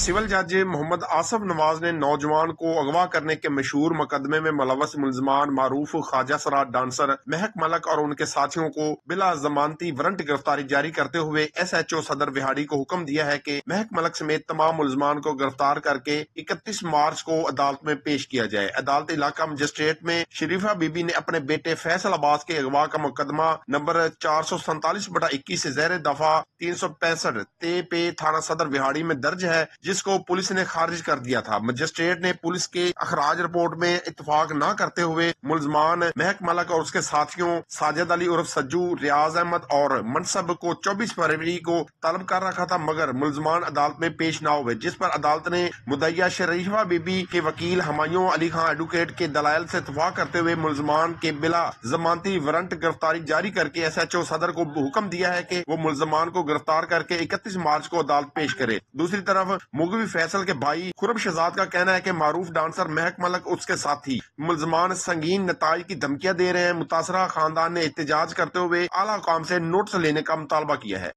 Civil जज मोहम्मद आसफ नवाज ने नौजवान को अगवा करने के मशहूर मुकदमे में मुलव्वस मुलजमान मारूफ ख्वाजा सराज डांसर महक मलक और उनके साथियों को बिला जमानती वारंट गिरफ्तारी जारी करते हुए SHO सदर विहाड़ी को हुक्म दिया है कि महक मलक समेत तमाम मुलजमान को गिरफ्तार करके 31 मार्च को अदालत में पेश किया जाए। अदालत इलाका मजिस्ट्रेट में शरीफा बीबी ने अपने बेटे फैसल अब्बास के अगवा का मुकदमा नंबर 447/21 से ज़ेर दफा 365 ते पे थाना सदर विहाड़ी में दर्ज है, जिसको पुलिस ने खारिज कर दिया था। मजिस्ट्रेट ने पुलिस के अखराज रिपोर्ट में इत्तफाक न करते हुए मुलजमान महक मलक और उसके साथियों साजिद अली उर्फ सज्जू, रियाज अहमद और मनसब को 24 फरवरी को तलब कर रखा था, मगर मुलजमान अदालत में पेश न हुए, जिस पर अदालत ने मुद्दईया शरीफा बीबी के वकील हुमायूं अली खान एडवोकेट के दलाइल से इत्तफाक करते हुए मुलजमान के बिला जमानती वारंट गिरफ्तारी जारी करके SHO सदर को हुक्म दिया है कि वो मुलजमान को गिरफ्तार करके 31 मार्च को अदालत पेश करे। दूसरी तरफ मुगवी फैसल के भाई खुरम शहजाद का कहना है कि मारूफ डांसर महक मलक उसके साथी मुलजमान संगीन नताज की धमकियां दे रहे हैं। मुतासरा खानदान ने एहतजाज करते हुए आला हुकाम से नोटिस लेने का मुतालबा किया है।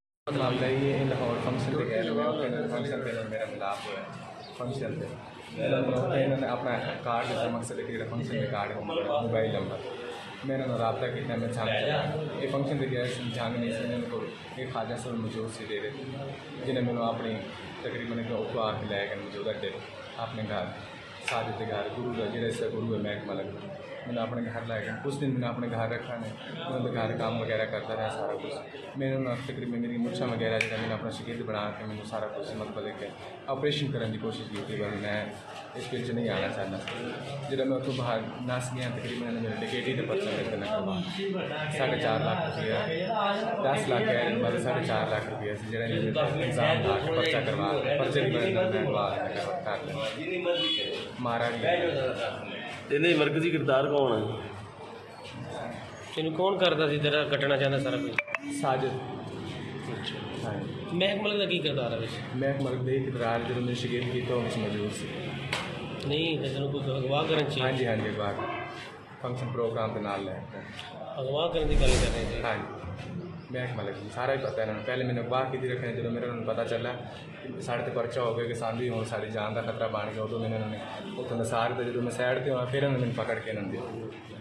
अपना कार्ड मकसद फंक्शन कार्ड मोबाइल नंबर मैंने रबता किया, मैं ये फंक्शन गया झांग नहीं को एक ख्वाजा सर मौजूद से दे रहे जिन्हें मैंने अपनी तकरीबन उपवा लाया मौजूद अड्डे अपने घर साजिद घर गुरु का जैसे गुरु है महक मलक मैंने अपने घर लाया। कुछ दिन मैंने अपने घर रखा है, उन्होंने घर काम वगैरह करता रहा सारा कुछ। मैंने तकरीबन मेरी मुच्छा वगैरह जो मैंने अपना शिकिल बना के मैंने सारा कुछ मतलब कि ऑपरेशन करने की कोशिश की थी, पर मैं इस फील्ड नहीं आना चाहता। जब मैं उतो बाहर नस गया तकरीबन मेरे टिकेट ही परचा करने के बाद 4.5 लाख रुपया 10 लाख है मतलब 4.5 लाख रुपया से जो एग्जाम ला के पर्चा करवा पर्चे मारा ਇਹਦੇ ਮਰਕਜ਼ੀ ਕਿਰਦਾਰ ਕੌਣ ਹੈ? ਤੈਨੂੰ ਕੌਣ ਕਰਦਾ ਸੀ ਤੇਰਾ ਕੱਟਣਾ ਚਾਹੁੰਦਾ ਸਾਰਾ ਕੁਝ? साजिद। ਅੱਛਾ, हाँ ਮਹਿਕ ਮਲਕ ਦਾ ਕੀ ਕਿਰਦਾਰ ਹੈ ਵਿੱਚ? महक मलक दे किरदार जो मैंने शिकिल की तो उसमें मौजूद से ਨਹੀਂ ਤੇ ਤੈਨੂੰ ਕੋਈ ਅਗਵਾ ਕਰਨ ਚ हाँ जी एक बार फंक्शन प्रोग्राम के नाल है। ਅਗਵਾ ਕਰਨ ਦੀ ਗੱਲ ਕਰ ਰਹੇ ਸੀ। हाँ जी महक मलक जी सारा ही पता है इन्होंने। पहले मैंने अखबार की रखे जो मेरे उन्होंने पता चला साढ़े तो पर्चा हो गया कि सानू भी हूँ सारी जान का खतरा बन गया, उदो मैंने उन्होंने उतो नसार तो जो मैं सैड से होना फिर उन्होंने मैंने पकड़ के इन्होंने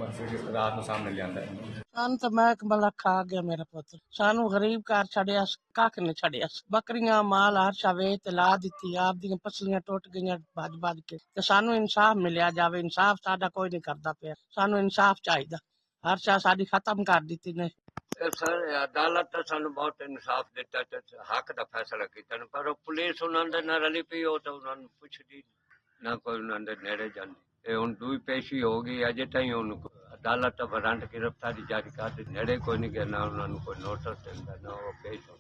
मकसद रात में सामने लिया है। सानू तो महक मलक खा गया मेरा पुत्र, सानू गरीब घर छड़िया कख ने छड़िया। बकरियां माल हर शा वेच ला दी, आप दी पसलियां टुट गई भज भज के। ते सानू इंसाफ मिलिया जावे, इंसाफ साडा कोई नहीं करता पिया, सानू इंसाफ चाहिए। हर शा साडी खत्म कर दी ने। सर अदालत तो सानू बहुत इंसाफ दिता ते हक दा फैसला कीता, पर पुलिस उन्होंने ना रली पी हो तो उन्होंने पुछदी ना कोई उन्होंने नेड़े जाने। हुण दूई पेशी हो गई, अजे ताईं हुण अदालत वारंट गिरफ्तारी जारी कर दी, नेड़े कोई नहीं गया, ना उन्होंने कोई नोटिस दिंदा ना वो पेश हो।